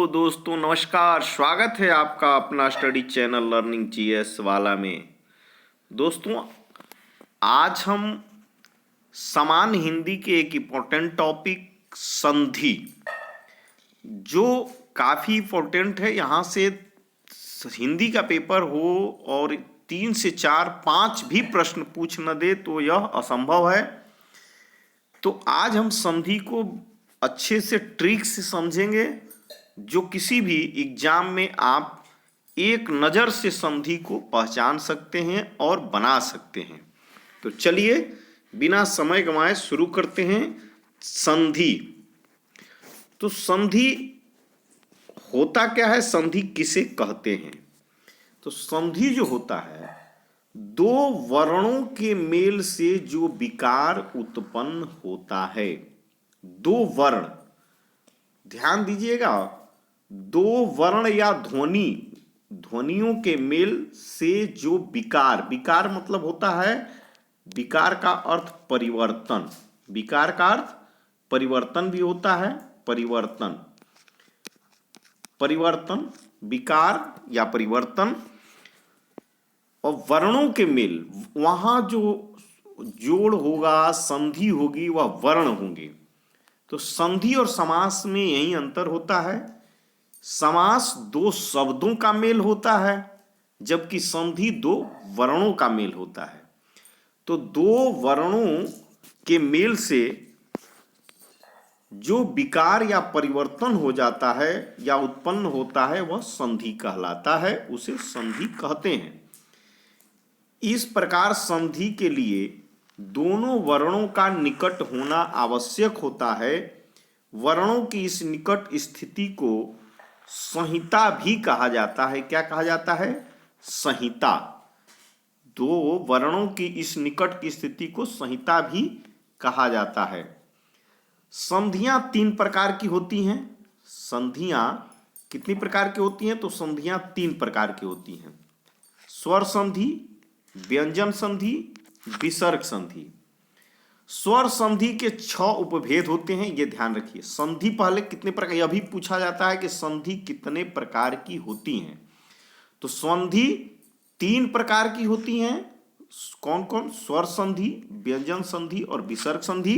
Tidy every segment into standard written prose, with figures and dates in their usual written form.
दोस्तों नमस्कार। स्वागत है आपका अपना स्टडी चैनल लर्निंग जीएस वाला में। दोस्तों आज हम समान हिंदी के एक इम्पोर्टेंट टॉपिक संधि, जो काफ़ी इम्पोर्टेंट है। यहाँ से हिंदी का पेपर हो और 3 से 4 5 भी प्रश्न पूछ न दे तो यह असंभव है। तो आज हम संधि को अच्छे से ट्रिक से समझेंगे, जो किसी भी एग्जाम में आप एक नज़र से संधि को पहचान सकते हैं और बना सकते हैं। तो चलिए बिना समय गंवाए शुरू करते हैं। संधि, तो संधि होता क्या है, संधि किसे कहते हैं? तो संधि जो होता है, दो वर्णों के मेल से जो विकार उत्पन्न होता है। दो वर्ण, ध्यान दीजिएगा, दो वर्ण या ध्वनियों के मेल से जो विकार, विकार मतलब होता है, विकार का अर्थ परिवर्तन, विकार का अर्थ परिवर्तन भी होता है। परिवर्तन, परिवर्तन, विकार या परिवर्तन। और वर्णों के मेल, वहां जो जोड़ होगा, संधि होगी, वह वर्ण होंगे। तो संधि और समास में यही अंतर होता है। समास दो शब्दों का मेल होता है, जबकि संधि दो वर्णों का मेल होता है। तो दो वर्णों के मेल से जो विकार या परिवर्तन हो जाता है या उत्पन्न होता है, वह संधि कहलाता है, उसे संधि कहते हैं। इस प्रकार संधि के लिए दोनों वर्णों का निकट होना आवश्यक होता है। वर्णों की इस निकट स्थिति को संहिता भी कहा जाता है। क्या कहा जाता है? संहिता। दो वर्णों की इस निकट की स्थिति को संहिता भी कहा जाता है। संधियां 3 प्रकार की होती हैं। संधियां कितनी प्रकार की होती हैं? तो संधियां 3 प्रकार की होती हैं। स्वर संधि, व्यंजन संधि, विसर्ग संधि। स्वर संधि के 6 उपभेद होते हैं, ये ध्यान रखिए। संधि पहले कितने प्रकार, यह भी पूछा जाता है कि संधि कितने प्रकार की होती हैं। तो संधि 3 प्रकार की होती हैं। कौन कौन? स्वर संधि, व्यंजन संधि और विसर्ग संधि।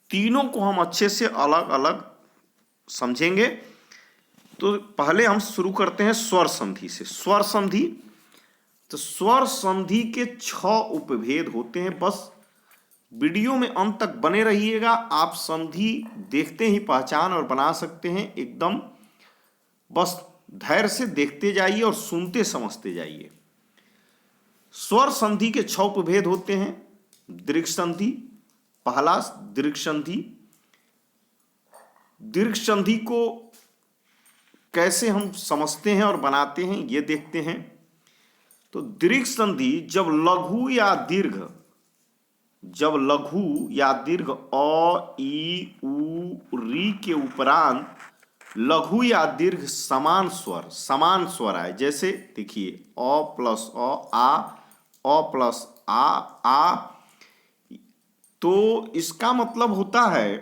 तीनों को हम अच्छे से अलग अलग समझेंगे। तो पहले हम शुरू करते हैं स्वर संधि से। स्वर संधि, तो स्वर संधि के 6 उपभेद होते हैं। बस वीडियो में अंत तक बने रहिएगा, आप संधि देखते ही पहचान और बना सकते हैं एकदम। बस धैर्य से देखते जाइए और सुनते समझते जाइए। स्वर संधि के 6 उपभेद होते हैं। दीर्घ संधि, पहला दीर्घ संधि। दीर्घ संधि को कैसे हम समझते हैं और बनाते हैं, ये देखते हैं। तो दीर्घ संधि जब लघु या दीर्घ, अ, ई, उ, री के उपरांत लघु या दीर्घ समान स्वर आए। जैसे देखिए अ प्लस अ प्लस आ। तो इसका मतलब होता है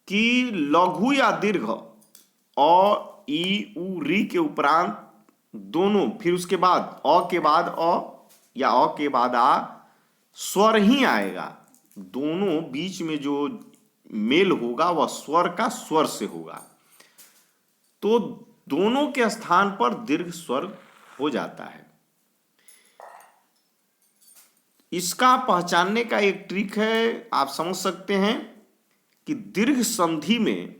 कि लघु या दीर्घ अ, ई, उ, री के उपरांत दोनों, फिर उसके बाद अ के बाद अ या अ के बाद आ, स्वर ही आएगा। दोनों बीच में जो मेल होगा वह स्वर का स्वर से होगा। तो दोनों के स्थान पर दीर्घ स्वर हो जाता है। इसका पहचानने का एक ट्रिक है, आप समझ सकते हैं कि दीर्घ संधि में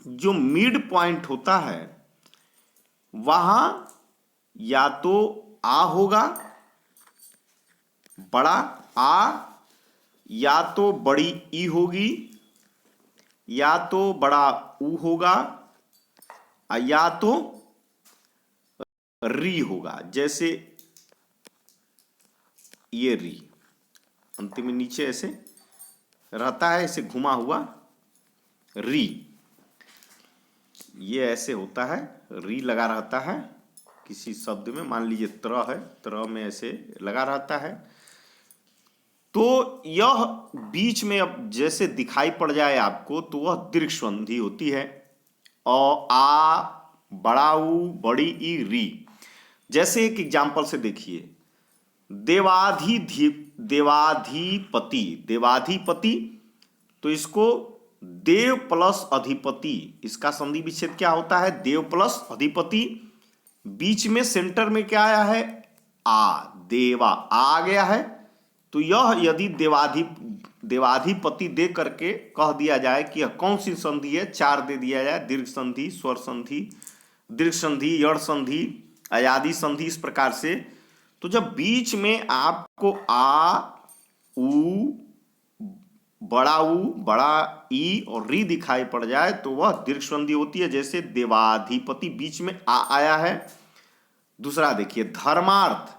जो मिड पॉइंट होता है, वहां या तो आ होगा, बड़ा आ, या तो बड़ी ई होगी, या तो बड़ा ऊ होगा, या तो री होगा। जैसे ये री अंतिम में नीचे ऐसे रहता है, ऐसे घुमा हुआ री, ये ऐसे होता है, री लगा रहता है किसी शब्द में। मान लीजिए त्र है, त्र में ऐसे लगा रहता है। तो यह बीच में अब जैसे दिखाई पड़ जाए आपको, तो वह दीर्घ संधि होती है। आ, बड़ा ऊ, बड़ी ई, री। जैसे एक एग्जाम्पल से देखिए, देवाधिपति, देवाधिपति, तो इसको देव प्लस अधिपति, इसका संधि विच्छेद क्या होता है? देव प्लस अधिपति। बीच में सेंटर में क्या आया है? आ, देवा आ गया है। तो यह यदि देवाधिपति दे करके कह दिया जाए कि यह कौन सी संधि है, 4 दे दिया जाए, दीर्घ संधि, स्वर संधि, दीर्घ संधि, यड़ संधि, अयादि संधि, इस प्रकार से। तो जब बीच में आपको आ, ऊ, बड़ा ई और री दिखाई पड़ जाए तो वह दीर्घ संधि होती है। जैसे देवाधिपति, बीच में आ आया है। दूसरा देखिए, धर्मार्थ,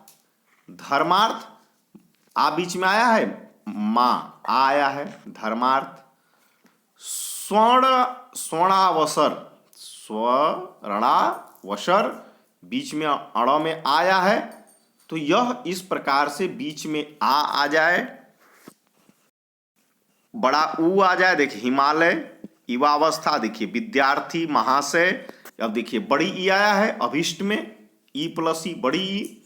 धर्मार्थ, आ बीच में आया है, मां आया है, धर्मार्थ। स्वर्णावसर, स्वर्णावसर, बीच में अड़ में आया है। तो यह इस प्रकार से बीच में आ जाए, बड़ा ऊ आ जाए। देखिए, हिमालय, युवावस्था, देखिए विद्यार्थी, महाशय। अब देखिए बड़ी ई आया है अभिष्ट में, ई प्लस ई, बड़ी ई।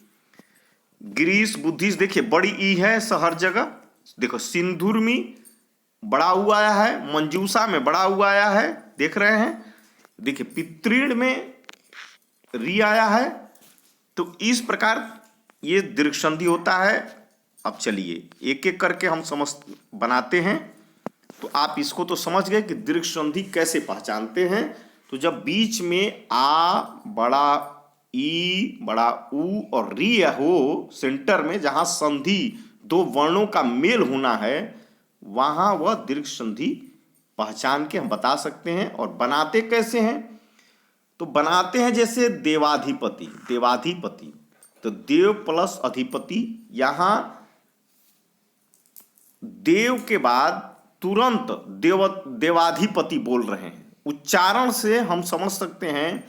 गिरीश, बुद्धिश, देखिए बड़ी ई है हर जगह। देखो सिंधुर में बड़ा ऊ आया है, मंजूषा में बड़ा ऊ आया है, देख रहे हैं। देखिए पितृण में री आया है। तो इस प्रकार ये दीर्घ संधि होता है। अब चलिए एक एक करके हम समझ बनाते हैं। तो आप इसको तो समझ गए कि दीर्घ संधि कैसे पहचानते हैं। तो जब बीच में आ, बड़ा ई, बड़ा ऊ और री हो सेंटर में, जहां संधि दो वर्णों का मेल होना है, वहां वह दीर्घ संधि पहचान के हम बता सकते हैं। और बनाते कैसे हैं? तो बनाते हैं जैसे देवाधिपति, देवाधिपति, तो देव प्लस अधिपति। यहां देव के बाद तुरंत देवाधिपति बोल रहे हैं। उच्चारण से हम समझ सकते हैं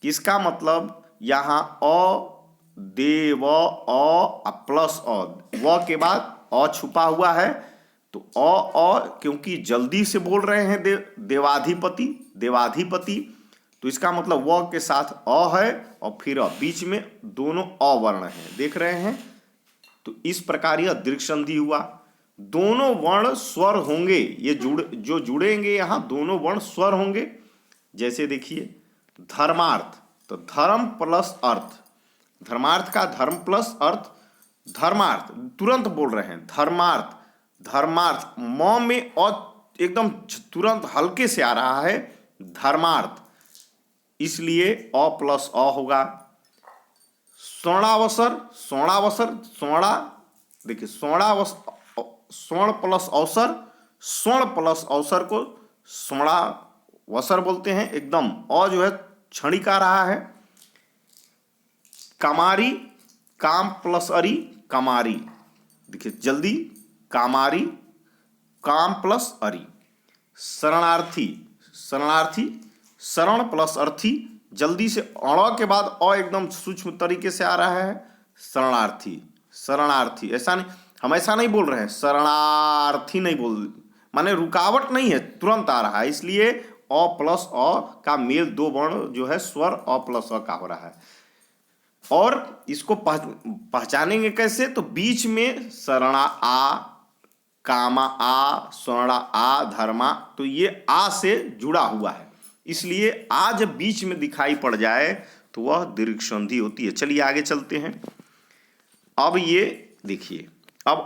कि इसका मतलब यहां अ, देव, अ प्लस अ, व के बाद अ छुपा हुआ है। तो अ क्योंकि जल्दी से बोल रहे हैं देवाधिपति, देवाधिपति, तो इसका मतलब व के साथ अ है और फिर बीच में दोनों अ वर्ण है, देख रहे हैं। तो इस प्रकार यह दीर्घ संधि हुआ। दोनों वर्ण स्वर होंगे, ये जो जुड़ेंगे यहां दोनों वर्ण स्वर होंगे। जैसे देखिए धर्मार्थ, तो धर्म प्लस अर्थ, धर्मार्थ का धर्म प्लस अर्थ, धर्मार्थ, तुरंत बोल रहे हैं धर्मार्थ, धर्मार्थ, म में अ एकदम तुरंत हल्के से आ रहा है, धर्मार्थ, इसलिए अ प्लस अ होगा। स्वर्णावसर, स्वर्णावसर, स्वर्णा, देखिए स्वर्णावसर, स्वर्ण प्लस अवसर, स्वर्ण प्लस अवसर को स्वर्णावसर बोलते हैं। एकदम अ जो है क्षणिक आ रहा है। कामारी, काम प्लस अरी, कामारी, देखिए जल्दी, कामारी, काम प्लस अरी। शरणार्थी, शरणार्थी, शरण प्लस अर्थी, जल्दी से अण के बाद अ एकदम सूक्ष्म तरीके से आ रहा है, शरणार्थी, शरणार्थी। ऐसा नहीं, हम ऐसा नहीं बोल रहे हैं, शरणार्थी नहीं बोल, माने रुकावट नहीं है, तुरंत आ रहा है, इसलिए अ प्लस अ का मेल दो वर्ण जो है स्वर अ प्लस अ का हो रहा है। और इसको पहचानेंगे कैसे? तो बीच में शरणा आ, कामा आ, स्वर्णा आ, धर्मा, तो ये आ से जुड़ा हुआ है, इसलिए आ जब बीच में दिखाई पड़ जाए तो वह दीर्घ संधि होती है। चलिए आगे चलते हैं। अब ये देखिए, अब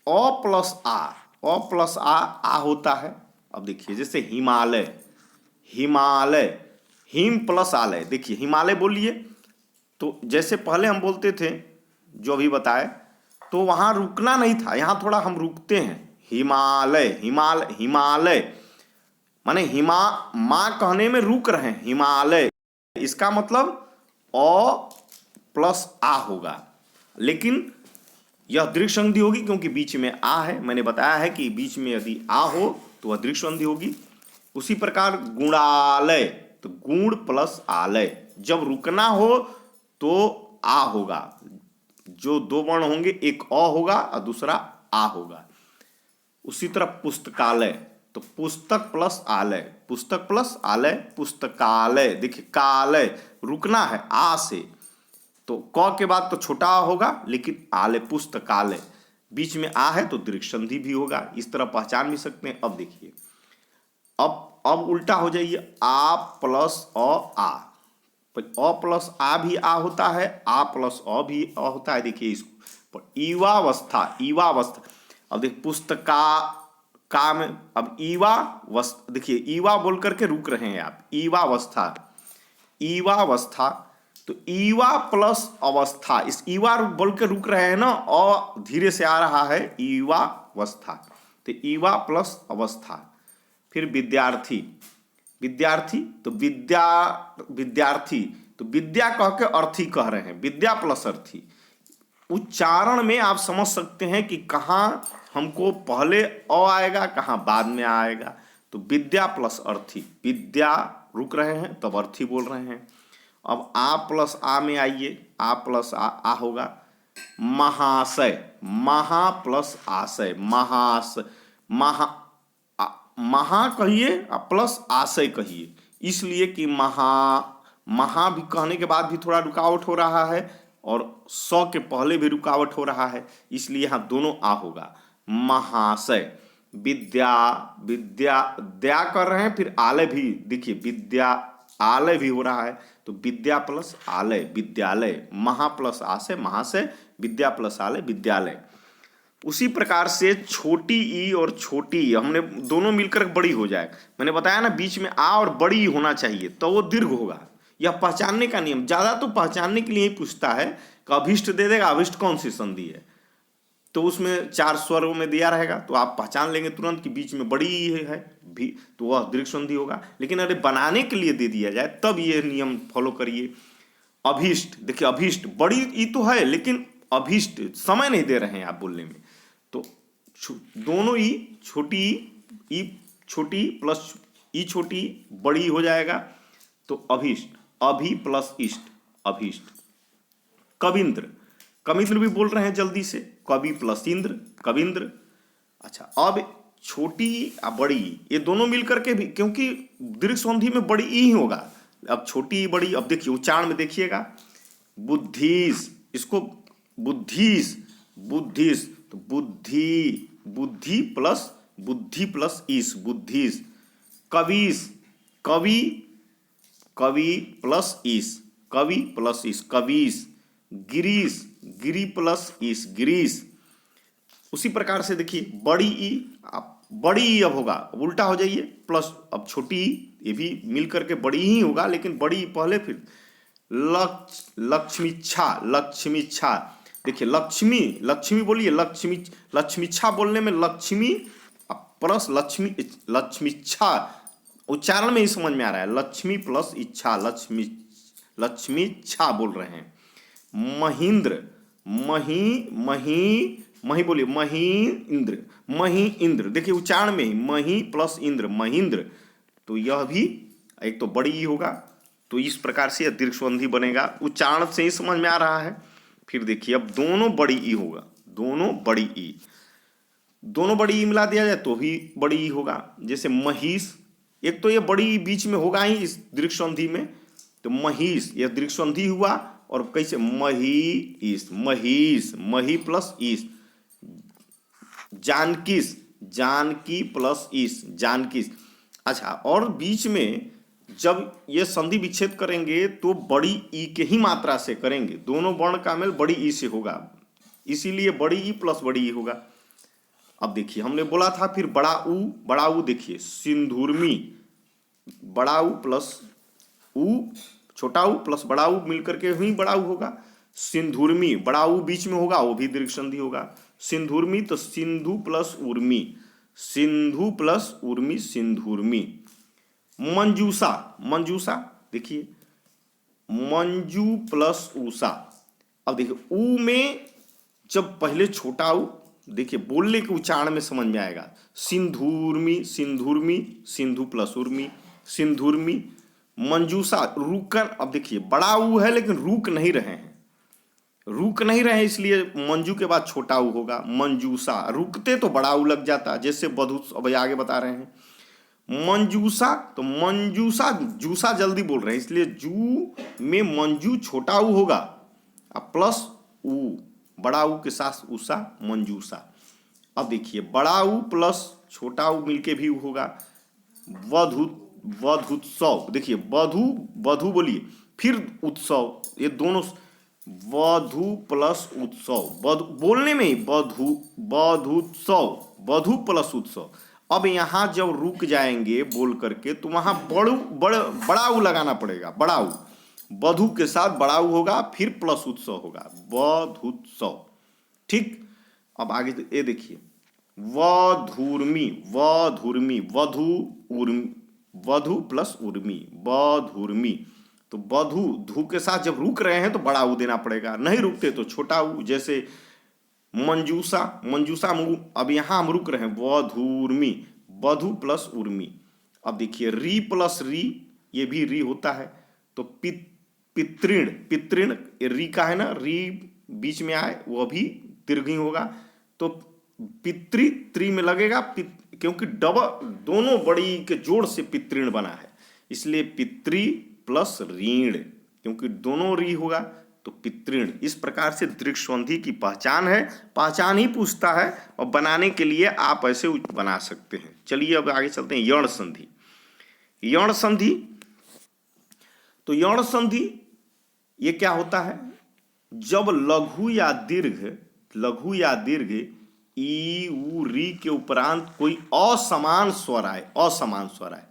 अ प्लस आ, अ प्लस आ होता है। अब देखिए जैसे हिमालय, हिमालय, हिम प्लस आलय, देखिए हिमालय बोलिए, तो जैसे पहले हम बोलते थे जो अभी बताए, तो वहां रुकना नहीं था, यहां थोड़ा हम रुकते हैं। हिमालय, हिमालय माने हिमा, मां कहने में रुक रहे हैं, हिमालय, इसका मतलब अ प्लस आ होगा, लेकिन यह दीर्घ संधि होगी क्योंकि बीच में आ है। मैंने बताया है कि बीच में यदि आ हो तो वह दीर्घ संधि होगी। उसी प्रकार गुणालय, तो गुण प्लस आलय, जब रुकना हो तो आ होगा, जो दो वर्ण होंगे एक अ होगा और दूसरा आ होगा। उसी तरह पुस्तकालय, तो पुस्तक प्लस आलय, पुस्तक प्लस आलय पुस्तकालय। देखिए कालय रुकना है आ से, तो क के बाद तो छोटा आ होगा, लेकिन आलय पुस्तकालय बीच में आ है तो दीर्घ संधि भी होगा। इस तरह पहचान भी सकते हैं। अब देखिए अब उल्टा हो जाइए, आ प्लस आ, अ प्लस आ भी आ होता है, आ प्लस अ भी अ होता है। देखिए इसको ईवावस्था, ईवावस्था। अब देखिए पुस्तका का में अब ईवावस्था, देखिए ईवा बोल करके रुक रहे हैं आप, ईवावस्था, ईवावस्था। तो ईवा प्लस अवस्था, इस ईवा बोल के रुक रहे हैं ना, अ धीरे से आ रहा है, ईवावस्था। तो ईवा प्लस अवस्था। फिर विद्यार्थी, विद्यार्थी तो विद्यार्थी तो विद्या कह के अर्थी कह रहे हैं, विद्या प्लस अर्थी। उच्चारण में आप समझ सकते हैं कि कहाँ हमको पहले अ आएगा, कहाँ बाद में आएगा। तो विद्या प्लस अर्थी, विद्या रुक रहे हैं तब अर्थी बोल रहे हैं। अब आ प्लस आ में आइए, आ प्लस आ होगा। महाशय, महा प्लस आशय, महाशय, महा कहिए प्लस आशय कहिए, इसलिए कि महा भी कहने के बाद भी थोड़ा रुकावट हो रहा है और स के पहले भी रुकावट हो रहा है, इसलिए यहाँ दोनों आ होगा। महाशय, विद्या, विद्या द्या कर रहे हैं, फिर आलय भी देखिए, विद्या आलय भी हो रहा है, तो विद्या प्लस आलय विद्यालय, महा प्लस आशय महाशय, विद्या प्लस आलय विद्यालय। उसी प्रकार से छोटी ई और छोटी ई हमने दोनों मिलकर बड़ी हो जाए। मैंने बताया ना बीच में आ और बड़ी होना चाहिए तो वो दीर्घ होगा। यह पहचानने का नियम, ज्यादा तो पहचानने के लिए ही पूछता है कि अभिष्ट दे देगा, अभिष्ट कौन सी संधि है, तो उसमें 4 स्वरों में दिया रहेगा तो आप पहचान लेंगे तुरंत कि बीच में बड़ी ई है भी, तो वह दीर्घ संधि होगा। लेकिन अरे बनाने के लिए दे दिया जाए तब ये नियम फॉलो करिए। अभिष्ट, देखिए अभिष्ट बड़ी ई तो है लेकिन अभिष्ट समय नहीं दे रहे हैं आप बोलने में, तो दोनों ई छोटी प्लस ई छोटी बड़ी हो जाएगा, तो अभिष्ट, अभि प्लस इष्ट अभिष्ट। कविंद्र, कविंद्र भी बोल रहे हैं जल्दी से, कवि प्लस इंद्र कविंद्र। अच्छा अब छोटी और बड़ी ये दोनों मिलकर के भी, क्योंकि दीर्घ संधि में बड़ी ई ही होगा। अब छोटी बड़ी, अब देखिए उच्चारण में देखिएगा, बुद्धिस, इसको बुद्धिस, बुद्धिस तो बुद्धि, बुद्धि प्लस ईस बुद्धिस। कविस, कवि, कवि प्लस ईस कवि प्लस ईस कविस। गिरीश, गिरी प्लस ईस गिरीश। उसी प्रकार से देखिए बड़ी ई, बड़ी ई अब होगा, अब उल्टा हो जाइए, प्लस अब छोटी ई, ये भी मिल करके बड़ी ही होगा लेकिन बड़ी पहले, फिर लक्ष्मीच्छा, लक्ष्मीच्छा। देखिए लक्ष्मी, लक्ष्मी बोलिए, लक्ष्मीच्छा बोलने में लक्ष्मी प्लस लक्ष्मी, लक्ष्मीच्छा उच्चारण में ही समझ में आ रहा है, लक्ष्मी प्लस इच्छा लक्ष्मीच्छा बोल रहे हैं। महींद्र, मही बोलिए, महींद्र, महींद्र। देखिए उच्चारण में ही मही प्लस इंद्र महींद्र, तो यह भी एक तो बड़ी ई होगा, तो इस प्रकार से यह दीर्घ संधि बनेगा। उच्चारण से ही समझ में आ रहा है। फिर देखिए अब दोनों बड़ी ई होगा, दोनों बड़ी ई, दोनों बड़ी ई मिला दिया जाए तो भी बड़ी ई होगा। जैसे महिष, एक तो ये बड़ी बीच में होगा ही इस दीर्घ संधि में, तो महिष यह दीर्घ संधि हुआ, और कैसे महीस, महिष, मही प्लस ईस। जानकीस, जानकी प्लस ईस जानकीस। अच्छा और बीच में जब ये संधि विच्छेद करेंगे तो बड़ी ई के ही मात्रा से करेंगे, दोनों वर्ण का मेल बड़ी ई से होगा, इसीलिए बड़ी ई प्लस बड़ी ई होगा। अब देखिए हमने बोला था फिर बड़ा ऊ देखिए सिंधुर्मी, बड़ा ऊ प्लस ऊ, छोटा ऊ प्लस बड़ा ऊ मिलकर के ही बड़ा ऊ होगा। सिंधुर्मी, बड़ा ऊ बीच में होगा वो भी दीर्घ संधि होगा। सिंधुर्मी तो सिंधु प्लस उर्मी, सिंधु प्लस उर्मी सिंधुर्मी। मंजूषा, मंजूषा देखिए मंजू प्लस ऊषा। अब देखिए ऊ में जब पहले छोटा ऊ, देखिए बोलने के उच्चारण में समझ में आएगा, सिंधुर्मी, सिंधुर्मी, सिंधु प्लस उर्मी सिंधुर्मी। मंजूषा रुकन, अब देखिए बड़ा ऊ है लेकिन रुक नहीं रहे हैं, रुक नहीं रहे इसलिए मंजू के बाद छोटा ऊ होगा। मंजूषा, रुकते तो बड़ा ऊ लग जाता, जैसे बधु अब आगे बता रहे हैं। मंजूसा, तो मंजूसा, जूसा जल्दी बोल रहे हैं इसलिए जू में मंजू छोटा ऊ होगा अब प्लस ऊ, बड़ा ऊ के साथ उषा, मंजूसा। अब देखिए बड़ा ऊ प्लस छोटा ऊ मिलके भी ऊ होगा, वधु, वधुत्सव। देखिए वधु, वधु बोलिए, फिर उत्सव, ये दोनों वधु प्लस उत्सव, वधु बोलने में ही वधु, वधुत्सव, वधु प्लस उत्सव। अब यहाँ जब रुक जाएंगे बोल करके तो वहां बड़ा ऊ लगाना पड़ेगा, बड़ा ऊ, वधु के साथ बड़ा ऊ होगा फिर प्लस उत्सव होगा, वधुत्सव। ठीक, अब आगे ये देखिए वधुर्मी, वधुर्मी, वधु उर्मी, वधु प्लस उर्मी, वधुर्मी। तो वधु धु के साथ जब रुक रहे हैं तो बड़ा ऊ देना पड़ेगा, नहीं रुकते तो छोटा ऊ, जैसे मंजूसा, मंजूसा। अब यहां हम रुक रहे हैं वधुर्मी, वधु प्लस उर्मी। अब देखिए री प्लस री, ये भी री होता है, तो पितृण, पितृण री का है ना, री बीच में आए वो भी दीर्घ ही होगा, तो पितृ त्री में लगेगा, क्योंकि डबल दोनों बड़ी के जोड़ से पितृण बना है, इसलिए पितृ प्लस ऋण, क्योंकि दोनों री होगा तो पितृण। इस प्रकार से दीर्घ संधि की पहचान है, पहचान ही पूछता है और बनाने के लिए आप ऐसे बना सकते हैं। चलिए अब आगे चलते हैं यण संधि। यण संधि, तो यण संधि ये क्या होता है, जब लघु या दीर्घ, लघु या दीर्घ ई उ री के उपरांत कोई असमान स्वर आए, असमान स्वर आए,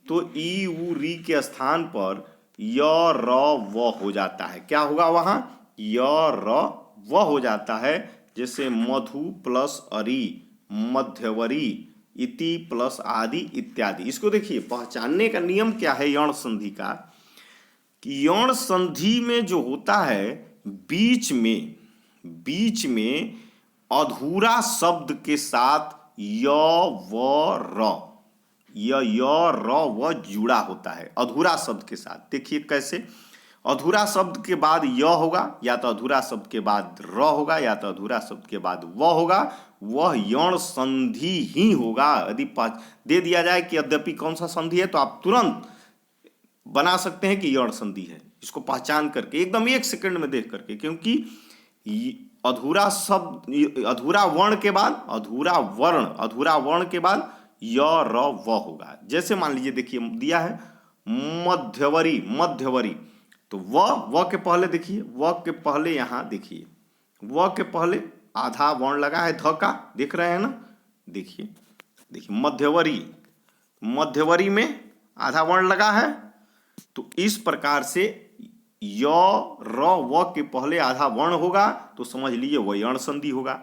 तो ई उ री के स्थान पर य र व हो जाता है। क्या होगा वहां, य र व हो जाता है, जैसे मधु प्लस अरी, मध्यवरी, इति प्लस आदि इत्यादि। इसको देखिए पहचानने का नियम क्या है यण संधि का, कि यण संधि में जो होता है बीच में अधूरा शब्द के साथ य व र, य र व जुड़ा होता है अधूरा शब्द के साथ। देखिए कैसे, अधूरा शब्द के बाद य होगा, या तो अधूरा शब्द के बाद र होगा, या तो अधूरा शब्द के बाद व होगा, वह यण संधि ही होगा। यदि दे दिया जाए कि यद्यपि कौन सा संधि है, तो आप तुरंत बना सकते हैं कि यण संधि है, इसको पहचान करके एकदम 1 सेकंड में देख करके, क्योंकि अधूरा शब्द, अधूरा वर्ण के बाद, अधूरा वर्ण के बाद य र व होगा। जैसे मान लीजिए देखिए दिया है मध्यवरी, मध्यवरी, तो व के पहले देखिए, व के पहले यहां देखिए, व के पहले आधा वर्ण लगा है ध का, देख रहे हैं ना, देखिए देखिए मध्यवरी, मध्यवरी में आधा वर्ण लगा है, तो इस प्रकार से य र व के पहले आधा वर्ण होगा तो समझ लीजिए वह यण संधि होगा।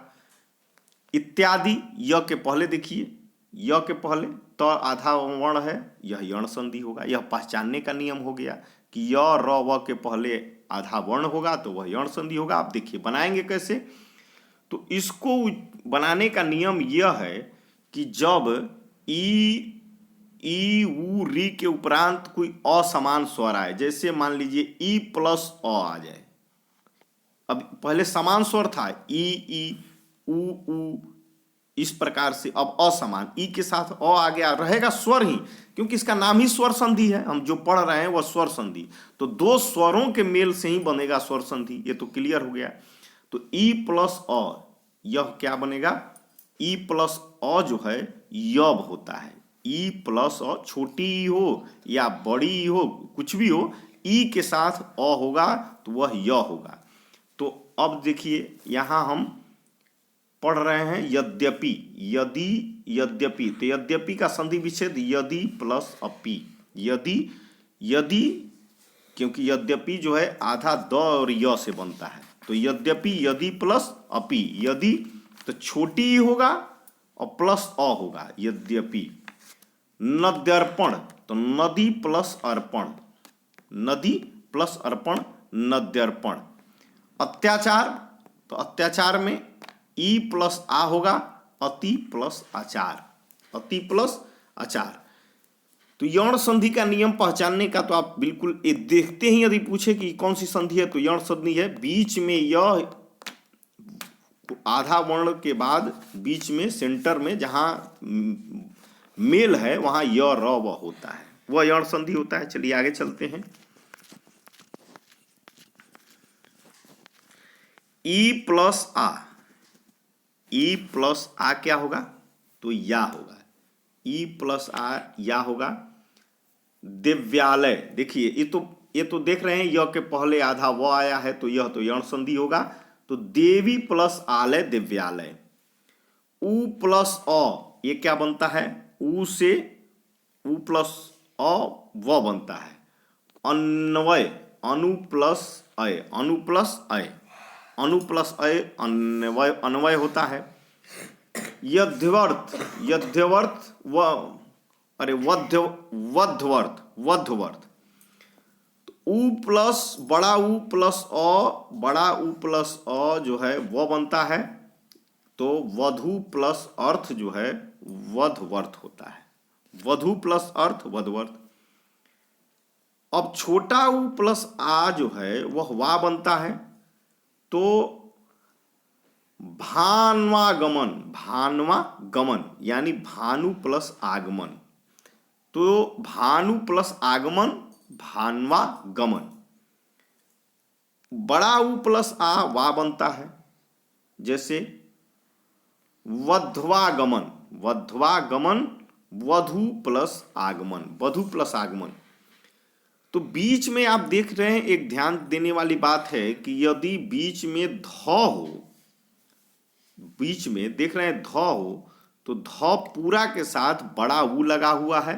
इत्यादि, य के पहले देखिए, य के पहले तो आधा वर्ण है, यह यण संधि होगा। यह पहचानने का नियम हो गया कि य र व के पहले आधा वर्ण होगा तो वह यण संधि होगा। आप देखिए बनाएंगे कैसे, तो इसको बनाने का नियम यह है कि जब ई उ री के उपरांत कोई असमान स्वर आए, जैसे मान लीजिए ई प्लस अ आ जाए, अब पहले समान स्वर था ई उ, इस प्रकार से अब असमान, ई के साथ अ आ गया, रहेगा स्वर ही, क्योंकि इसका नाम ही स्वर संधि है, हम जो पढ़ रहे हैं वह स्वर संधि, तो 2 स्वरों के मेल से ही बनेगा स्वर संधि, ये तो क्लियर हो गया। तो ई प्लस अ, यह क्या बनेगा, ई प्लस अ जो है यब होता है, ई प्लस अ, छोटी हो या बड़ी हो कुछ भी हो, ई के साथ अ होगा तो वह य होगा। तो अब देखिए यहां हम पढ़ रहे हैं यद्यपि, यदि, यद्यपि, तो यद्यपि का संधि विच्छेद यदि प्लस अपि, यदि, क्योंकि यद्यपि जो है आधा द और य से बनता है, तो यद्यपि, यदि प्लस अपि, यदि तो छोटी होगा और प्लस अ होगा, यद्यपि। नद्यर्पण, तो नदी प्लस अर्पण, नदी प्लस अर्पण, नद्यर्पण। अत्याचार, तो अत्याचार में ई प्लस आ होगा, अति प्लस आचार, अति प्लस आचार। तो यौन संधि का नियम पहचानने का तो आप बिल्कुल ये देखते ही, यदि पूछे कि कौन सी संधि है तो यौन संधि है, बीच में यह आधा वर्ण के बाद बीच में सेंटर में जहां मेल है वहां य र व होता है, वह यण संधि होता है। चलिए आगे चलते हैं। ई प्लस आ, ई प्लस आ क्या होगा? तो या होगा। ई प्लस आ या होगा। दिव्यालय, देखिए ये तो देख रहे हैं य के पहले आधा व आया है, तो यह तो यण संधि होगा। तो देवी प्लस आलय दिव्यालय। उ प्लस अ ये क्या बनता है? उ से उ प्लस अ व बनता है। अन्वय, अनु प्लस अय, अनु प्लस अय, अनु प्लस अय अन्वय, अन्वय होता है। यध्यवर्थ, यध्यवर्थ व अरे वध्य, वध्वर्थ, वध्वर्थ। उ प्लस बड़ा उ प्लस अ, बड़ा उ प्लस अ जो है वह बनता है, तो वधु प्लस अर्थ जो है वधवर्थ होता है। वधु प्लस अर्थ वधवर्थ। अब छोटा उ प्लस आ जो है वह वा बनता है, तो भान्वागमन, भान्वागमन यानी भानु प्लस आगमन। तो भानु प्लस आगमन भान्वागमन। बड़ा उ प्लस आ वा बनता है, जैसे वध्वागमन, वध्वागमन वधु प्लस आगमन, वधु प्लस आगमन। तो बीच में आप देख रहे हैं, एक ध्यान देने वाली बात है कि यदि बीच में ध हो, बीच में देख रहे हैं ध हो, तो ध पूरा के साथ बड़ा उ लगा हुआ है,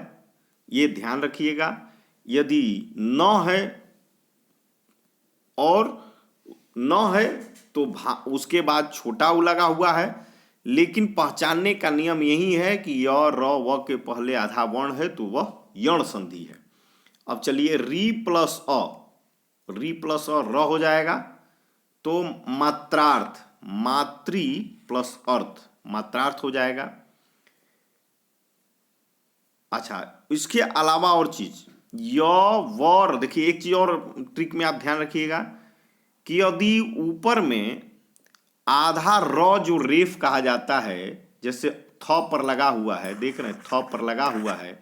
ये ध्यान रखिएगा। यदि न है और न है तो उसके बाद छोटा उ लगा हुआ है, लेकिन पहचानने का नियम यही है कि य र व के पहले आधा वर्ण है तो वह यण संधि है। अब चलिए री प्लस अ, री प्लस अ र हो जाएगा, तो मात्रार्थ, मातृ प्लस अर्थ मात्रार्थ हो जाएगा। अच्छा, इसके अलावा और चीज य वर, देखिए एक चीज और ट्रिक में आप ध्यान रखिएगा कि यदि ऊपर में आधा र जो रेफ कहा जाता है, जैसे थ पर लगा हुआ है, देख रहे हैं थ पर लगा हुआ है,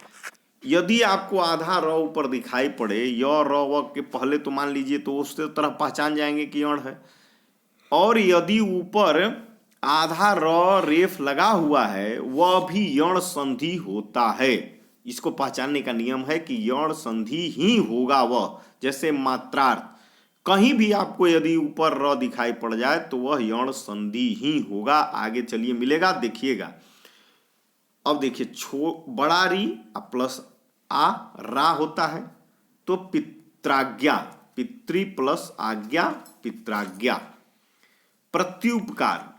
यदि आपको आधा र ऊपर दिखाई पड़े य र व के पहले, तो मान लीजिए तो उससे तरह पहचान जाएंगे कि यण है। और यदि ऊपर आधा र रेफ लगा हुआ है वह भी यण संधि होता है। इसको पहचानने का नियम है कि यण संधि ही होगा वह, जैसे मात्रार्थ, कहीं भी आपको यदि ऊपर र दिखाई पड़ जाए तो वह यण संधि ही होगा। आगे चलिए मिलेगा, देखिएगा। अब देखिए बड़ा री प्लस आ रा होता है, तो पित्राज्ञा, पितृ प्लस आज्ञा पित्राज्ञा। प्रत्युपकार,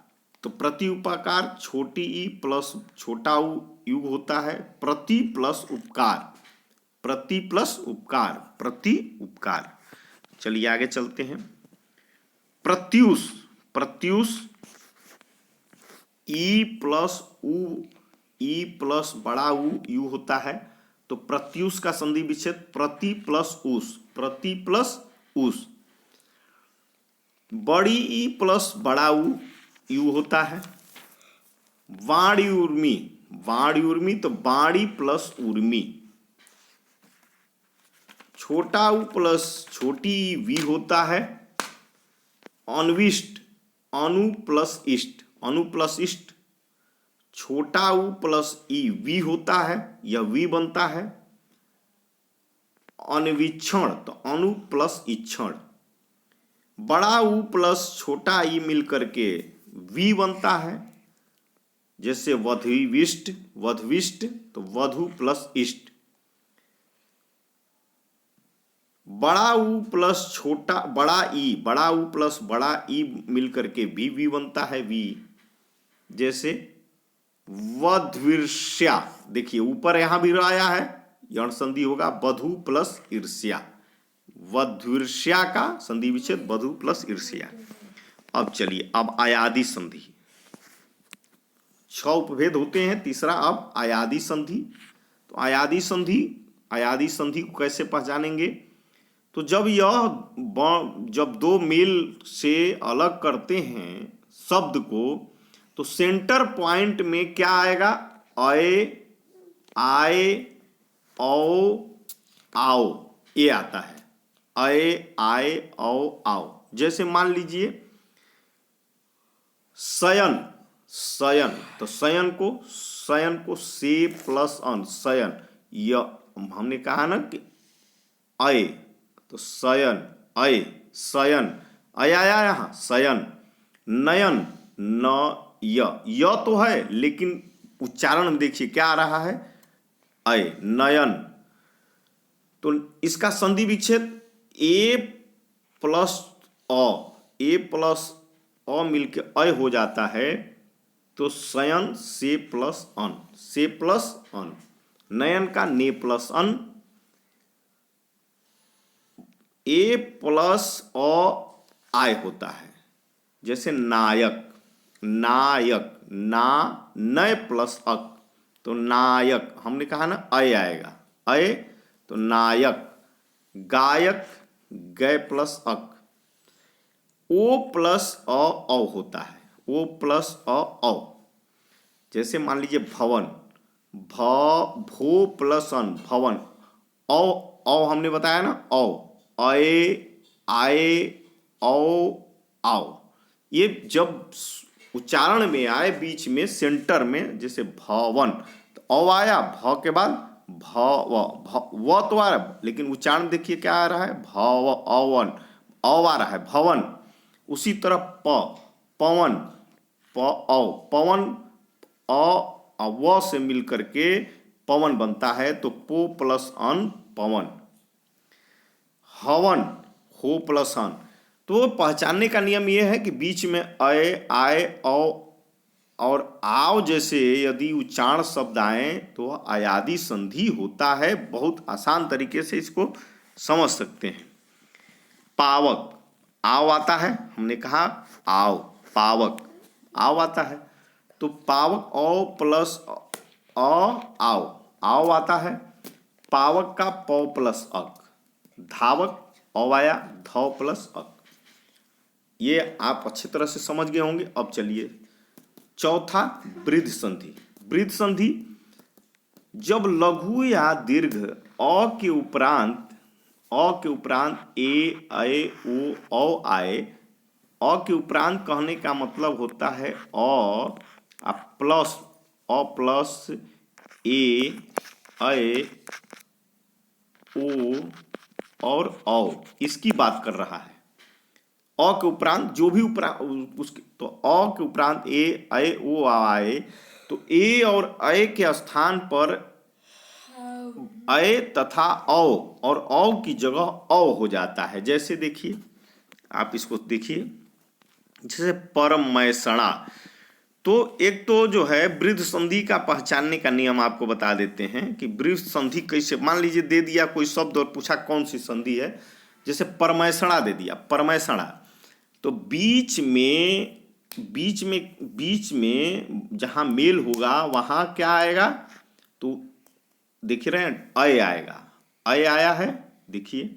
तो प्रत्युपकार छोटी ई प्लस छोटा उ युग होता है, प्रति प्लस उपकार, प्रति प्लस उपकार, प्रति उपकार। चलिए आगे चलते हैं। प्रत्युष, प्रत्युष ई प्लस उ, ई प्लस बड़ा उ यू होता है, तो प्रत्युष का संधि विच्छेद प्रति प्लस उस, प्रति प्लस उस। बड़ी ई प्लस बड़ा उ यू होता है। वाणी उर्मी, वाणी उर्मी तो बाणी प्लस उर्मी। छोटा उ प्लस छोटी ई वी होता है। अन्विष्ट, अनु प्लस इष्ट, अनु प्लस इष्ट। छोटा उ प्लस ई वी होता है, यह वी बनता है। अन्वीक्षण तो अनु प्लस इक्षण। बड़ा उ प्लस छोटा ई मिलकर के वी बनता है, जैसे वधविष्ट, वधविष्ट तो वधु प्लस इष्ट। बड़ा उ प्लस छोटा बड़ा ई, बड़ा उ प्लस बड़ा ई मिलकर के वी बनता है वी, जैसे वध्विर्ष्या। देखिए ऊपर यहां भी आया है, यण संधि होगा वधु प्लस ईर्ष्या, वध्विर्ष्या का संधि विच्छेद वधु प्लस ईर्ष्या। अब चलिए, अब आयादी संधि, 6 उपभेद होते हैं, तीसरा अब आयादी संधि। तो आयादी संधि, आयादी संधि को कैसे पहचानेंगे? तो जब जब दो मेल से अलग करते हैं शब्द को, तो सेंटर पॉइंट में क्या आएगा? अय आए औ आओ ये आता है। अये आए औ आओ। जैसे मान लीजिए शयन, शयन, तो शयन को से प्लस अन शयन, यह हमने कहा ना कि अय, तो शयन अय शयन, अय आया यहाँ शयन। नयन न य तो है लेकिन उच्चारण में देखिए क्या आ रहा है, अय नयन। तो इसका संधि विच्छेद ए प्लस अ, ए प्लस अ मिलके अय हो जाता है। तो शयन से प्लस अन, से प्लस अन, नयन का ने प्लस अन, ए प्लस अ आय होता है। जैसे नायक, नायक ना नय प्लस अक, तो नायक हमने कहा ना अय आएगा, अय तो नायक। गायक गय प्लस अक, ओ प्लस अ होता है, ओ प्लस अ। जैसे मान लीजिए भवन, भो प्लस अन भवन, औ हमने बताया ना औ, अये आए औ आओ। ये जब उच्चारण में आए बीच में सेंटर में, जैसे भवन तो औ आया, भ के बाद व तो आ रहा है लेकिन उच्चारण देखिए क्या आ रहा है, भव अवन, औ आ रहा है भवन। उसी तरह पवन, पवन व से मिल करके पवन बनता है, तो पो प्लस अन पवन। हवन हो प्लस अन। तो पहचानने का नियम यह है कि बीच में अय आए औ और आओ जैसे यदि उच्चारण शब्द आए तो अयादि संधि होता है। बहुत आसान तरीके से इसको समझ सकते हैं। पावक, आओ आता है, हमने कहा आओ, पावक आओ आता है, तो पावक औ प्लस आओ आता है। पावक का प प्लस अक, धावक औ आया, ध प्लस अक। ये आप अच्छी तरह से समझ गए होंगे। अब चलिए चौथा वृद्ध संधि। वृद्ध संधि जब लघु या दीर्घ अ के उपरांत ए अय ओ औ आए। अ के उपरांत कहने का मतलब होता है अ प्लस ए अय ओ और औ, इसकी बात कर रहा है। अ के उपरांत जो भी उपरांत उसके, तो अ के उपरांत ए अय ओ आए, तो ए और अय के स्थान पर अय तथा औ और औ की जगह औ हो जाता है। जैसे देखिए, आप इसको देखिए, जैसे परमैसणा। तो एक तो जो है वृद्ध संधि का पहचानने का नियम आपको बता देते हैं कि वृद्ध संधि कैसे, मान लीजिए दे दिया कोई शब्द और पूछा कौन सी संधि है, जैसे परमैसणा दे दिया, परमैसणा, तो बीच में जहां मेल होगा वहां क्या आएगा, तो देख रहे हैं अय आएगा, अय आया है, देखिए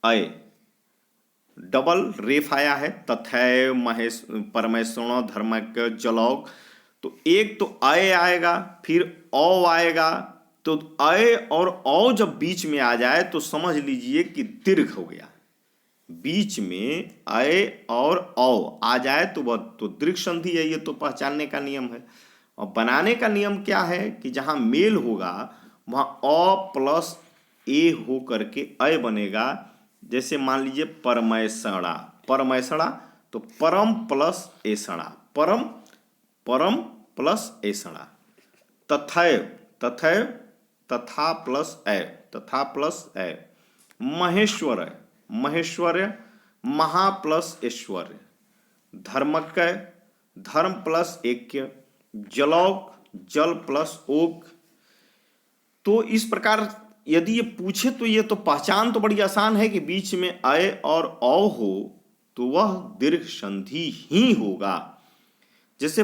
अय डबल रेफ आया है, तथैव महेश परमेश्वरण धर्मज्ञ जलौक। तो एक तो अय आएगा, फिर औ आएगा, तो अय और औ जब बीच में आ जाए तो समझ लीजिए कि दीर्घ हो गया। बीच में अय और औ आ जाए तो वह तो दीर्घ संधि है। ये तो पहचानने का नियम है। और बनाने का नियम क्या है कि जहां मेल होगा वहां अ प्लस ए हो करके अय बनेगा। जैसे मान लीजिए परमैसणा, परमैसणा, तो परम प्लस ऐसणा, परम प्लस ऐसणा। तथैव, तथैव तथा प्लस ए, तथा प्लस ए। महेश्वर, महेश्वर्य, महा प्लस ऐश्वर्य। धर्मज्ञ, धर्म प्लस ऐक्य। जलौक, जल प्लस ओक। तो इस प्रकार यदि ये पूछे तो ये तो पहचान तो बड़ी आसान है कि बीच में अय और औ हो तो वह दीर्घ संधि ही होगा। जैसे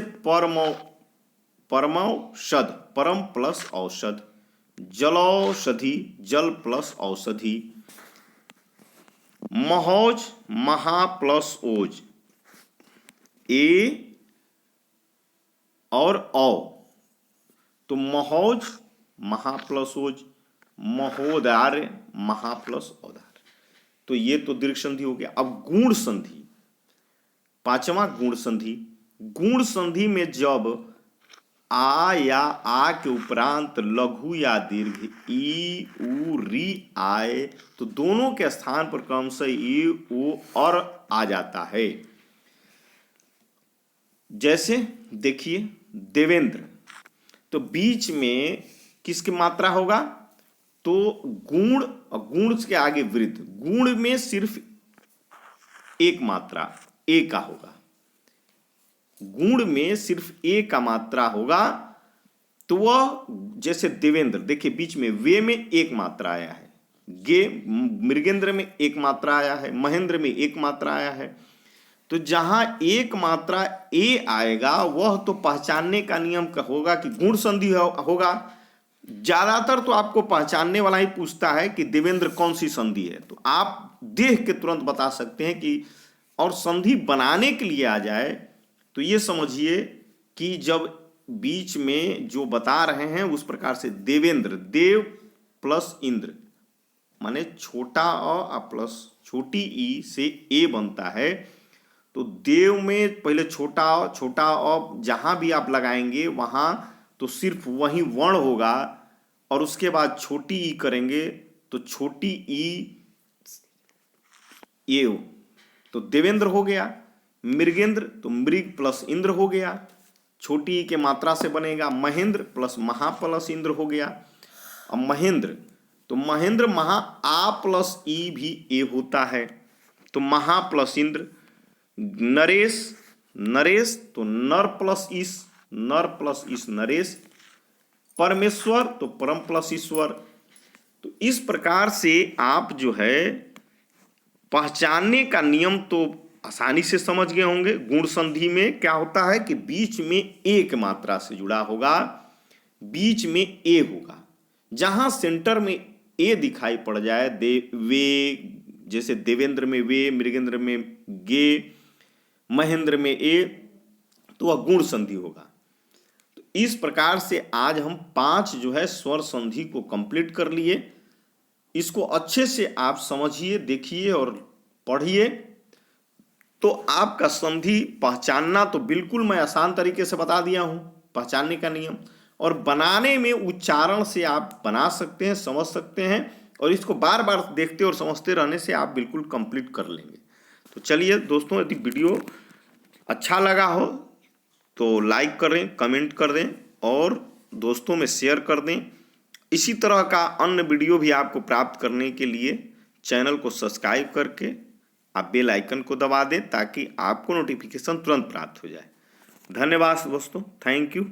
परमौषध, परम प्लस औषध। जलौषधि, जल प्लस औषधि। महोज, महा प्लस ओज। ए और औ, तो महोज महा प्लस ओज, महोदार्य, महा प्लस औदार्य। तो ये तो दीर्घ संधि हो गया। अब गुण संधि, पांचवा गुण संधि। गुण संधि में जब आ या आ के उपरांत लघु या दीर्घ ई उ री आए तो दोनों के स्थान पर क्रमशः ई उ और आ जाता है। जैसे देखिए देवेंद्र, तो बीच में किसकी मात्रा होगा, तो गुण और गुण के आगे वृद्ध, गुण में सिर्फ एक मात्रा ए का होगा, गुण में सिर्फ ए का मात्रा होगा। तो वह जैसे देवेंद्र, देखिए बीच में वे में एक मात्रा आया है, गे मृगेंद्र में एक मात्रा आया है, महेंद्र में एक मात्रा आया है। तो जहां एक मात्रा ए आएगा वह तो पहचानने का नियम का होगा कि गुण संधि होगा। ज्यादातर तो आपको पहचानने वाला ही पूछता है कि देवेंद्र कौन सी संधि है, तो आप देख के तुरंत बता सकते हैं कि। और संधि बनाने के लिए आ जाए तो ये समझिए कि जब बीच में जो बता रहे हैं उस प्रकार से देवेंद्र, देव प्लस इंद्र माने छोटा अ प्लस छोटी ई से ए बनता है। तो देव में पहले छोटा अ जहां भी आप लगाएंगे वहां तो सिर्फ वही वर्ण होगा, और उसके बाद छोटी ई करेंगे तो छोटी ई ए, तो देवेंद्र हो गया। मृगेंद्र तो मृग प्लस इंद्र हो गया, छोटी ई के मात्रा से बनेगा। महेंद्र प्लस महा प्लस इंद्र हो गया। अब महेंद्र, तो महेंद्र महा आ प्लस ई भी ए होता है, तो महा प्लस इंद्र। नरेश, नरेश तो नर प्लस ईश, नर प्लस ईश नरेश। परमेश्वर तो परम प्लस ईश्वर। तो इस प्रकार से आप जो है पहचानने का नियम तो आसानी से समझ गए होंगे। गुण संधि में क्या होता है कि बीच में एक मात्रा से जुड़ा होगा, बीच में ए होगा। जहां सेंटर में ए दिखाई पड़ जाए, वे जैसे देवेंद्र में वे, मृगेंद्र में गे, महेंद्र में ए, तो वह गुण संधि होगा। तो इस प्रकार से आज हम 5 जो है स्वर संधि को कंप्लीट कर लिए। इसको अच्छे से आप समझिए, देखिए और पढ़िए, तो आपका संधि पहचानना तो बिल्कुल मैं आसान तरीके से बता दिया हूं, पहचानने का नियम। और बनाने में उच्चारण से आप बना सकते हैं, समझ सकते हैं, और इसको बार बार देखते और समझते रहने से आप बिल्कुल कंप्लीट कर लेंगे। तो चलिए दोस्तों, यदि वीडियो अच्छा लगा हो तो लाइक करें, कमेंट कर दें और दोस्तों में शेयर कर दें। इसी तरह का अन्य वीडियो भी आपको प्राप्त करने के लिए चैनल को सब्सक्राइब करके आप बेल आइकन को दबा दें ताकि आपको नोटिफिकेशन तुरंत प्राप्त हो जाए। धन्यवाद दोस्तों, थैंक यू।